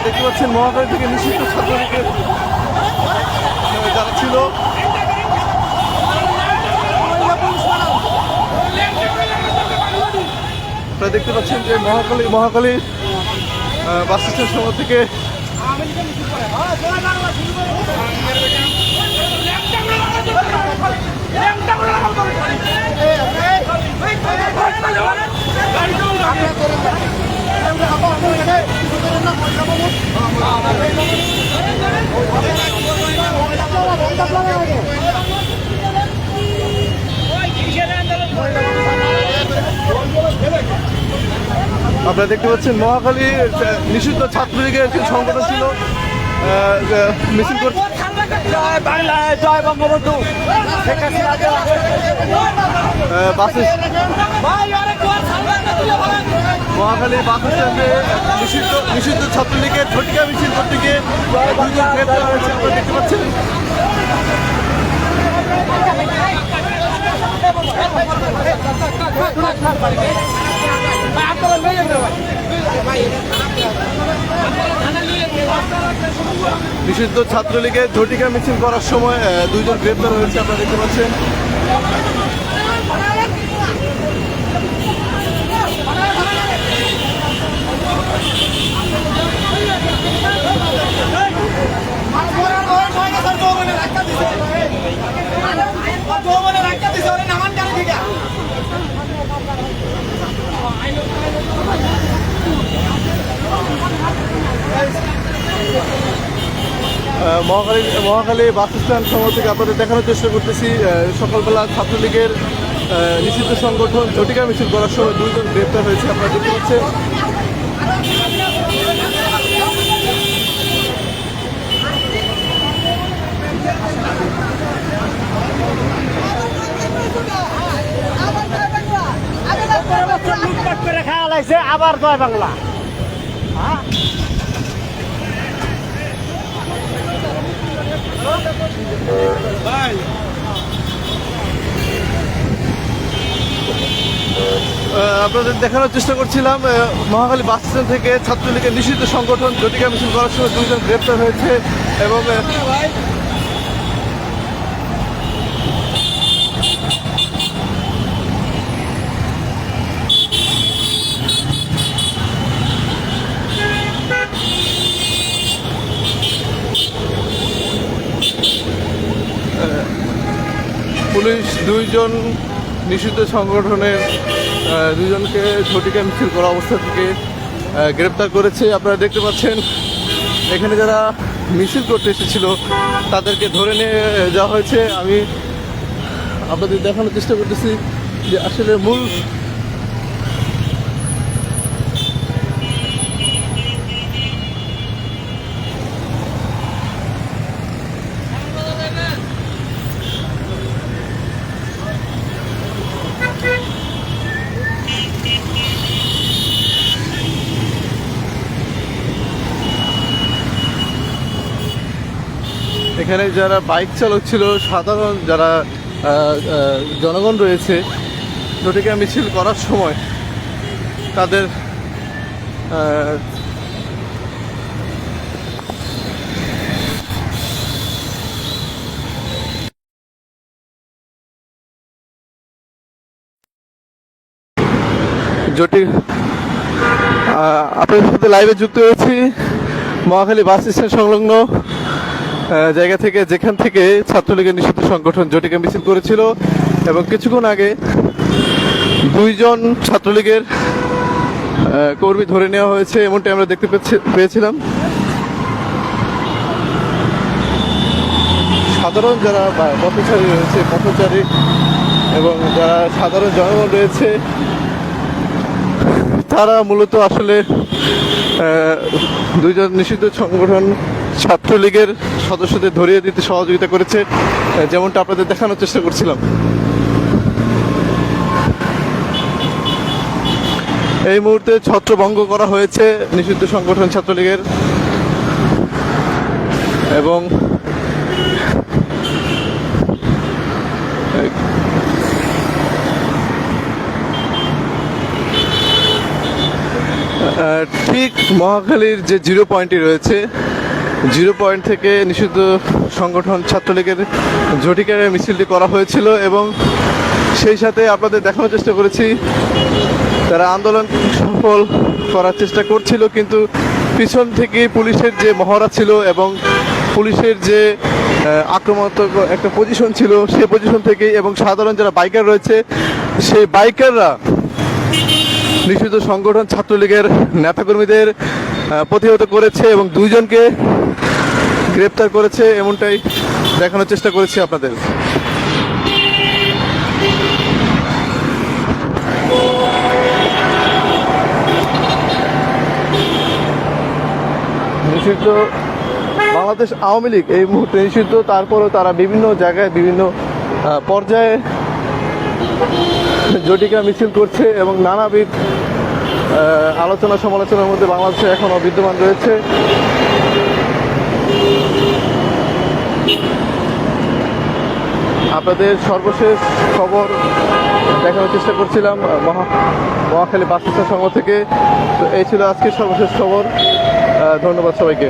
দেখতে পাচ্ছেন মহাখালী থেকে নিষিদ্ধ ছাত্রলীগের যারা ছিল আপনারা দেখতে পাচ্ছেন যে মহাখালী বাস স্ট্যান্ড সময় থেকে আপনারা দেখতে পাচ্ছেন মহাখালী নিষিদ্ধ ছাত্রলীগের একটি সংগঠন ছিল মিছিল করছে মহাখালী বাস স্ট্যান্ডে নিষিদ্ধ ছাত্রলীগের ঝটিকা মিছিল করতে গিয়ে দুজন গ্রেপ্তার হয়েছে আপনারা দেখতে পাচ্ছেন। নিষিদ্ধ ছাত্রলীগের ঝটিকা মিছিল করার সময় দুইজন গ্রেপ্তার হয়েছে আপনারা দেখতে পাচ্ছেন। মহাখালী বাস স্ট্যান্ড সময় থেকে আপনাদের দেখানোর চেষ্টা করতেছি সকালবেলা ছাত্রলীগের নিষিদ্ধ সংগঠন ঝটিকা মিছিল করার সময় দুইজন গ্রেপ্তার হয়েছে আপনারা দেখতে পাচ্ছেন। আবার জয় বাংলা। আপনাদের দেখানোর চেষ্টা করছিলাম মহাখালী বাস স্ট্যান্ড থেকে ছাত্রলীগের নিষিদ্ধ সংগঠন ঝটিকা মিছিল করার সময় দুইজন গ্রেপ্তার হয়েছে এবং পুলিশ দুইজন নিষিদ্ধ সংগঠনের দুজনকে ঝটিকা মিছিল করা অবস্থা থেকে গ্রেপ্তার করেছে। আপনারা দেখতে পাচ্ছেন এখানে যারা মিছিল করতে এসেছিল তাদেরকে ধরে নিয়ে যাওয়া হয়েছে। আমি আপনাদের দেখানোর চেষ্টা করতেছি যে আসলে মূল এখানে যারা বাইক চালক ছিল, সাধারণ যারা জনগণ রয়েছে, ঝটিকা মিছিল করার সময় তাদের আপনাদের সাথে লাইভে যুক্ত হয়েছি মহাখালী বাস স্ট্যান্ড সংলগ্ন জায়গা থেকে, যেখান থেকে ছাত্রলীগের নিষিদ্ধ সংগঠন ঝটিকা মিছিল করেছিল এবং কিছুক্ষণ আগে দুইজন ছাত্রলীগের কর্মী ধরে নেওয়া হয়েছে এমনটি আমরা দেখতে পেয়েছিলাম। সাধারণ যারা পথচারী রয়েছে, পথচারী এবং যারা সাধারণ জনগণ রয়েছে তারা মূলত আসলে দুইজন নিষিদ্ধ সংগঠন ছাত্রলীগের সদস্যদের ধরিয়ে দিতে সহযোগিতা করেছে, যেমনটা আপনাদের দেখানোর চেষ্টা করছিলাম। এই মুহূর্তে ছত্রভঙ্গ করা হয়েছে নিষিদ্ধ সংগঠন ছাত্রলীগের এবং ঠিক মহাখালীর যে জিরো পয়েন্টটি রয়েছে, জিরো পয়েন্ট থেকে নিষিদ্ধ সংগঠন ছাত্রলীগের ঝটিকার মিছিলটি করা হয়েছিল এবং সেই সাথে আপনাদের দেখানোর চেষ্টা করেছি তারা আন্দোলন সফল করার চেষ্টা করছিল, কিন্তু পিছন থেকে পুলিশের যে মহড়া ছিল এবং পুলিশের যে আক্রমণাত্মক একটা পজিশন ছিল সেই পজিশন থেকে এবং সাধারণ যারা বাইকার রয়েছে সেই বাইকাররা নিষিদ্ধ সংগঠন ছাত্রলীগের নেতাকর্মীদের প্রতিহত করেছে এবং দুইজনকে গ্রেপ্তার করেছে, এমনটাই দেখানোর চেষ্টা করেছি আপনাদের। নিষিদ্ধ বাংলাদেশ আওয়ামী লীগ এই মুহূর্তে নিষিদ্ধ, তারপরেও তারা বিভিন্ন জায়গায় বিভিন্ন পর্যায়ে জটিকা মিছিল করছে এবং নানাবিধ আলোচনা সমালোচনার মধ্যে বাংলাদেশে এখনও বিদ্যমান রয়েছে। আপনাদের সর্বশেষ খবর দেখানোর চেষ্টা করছিলাম মহাখালী বাস স্টেশন সংঘ থেকে। তো এই ছিল আজকের সর্বশেষ খবর। ধন্যবাদ সবাইকে।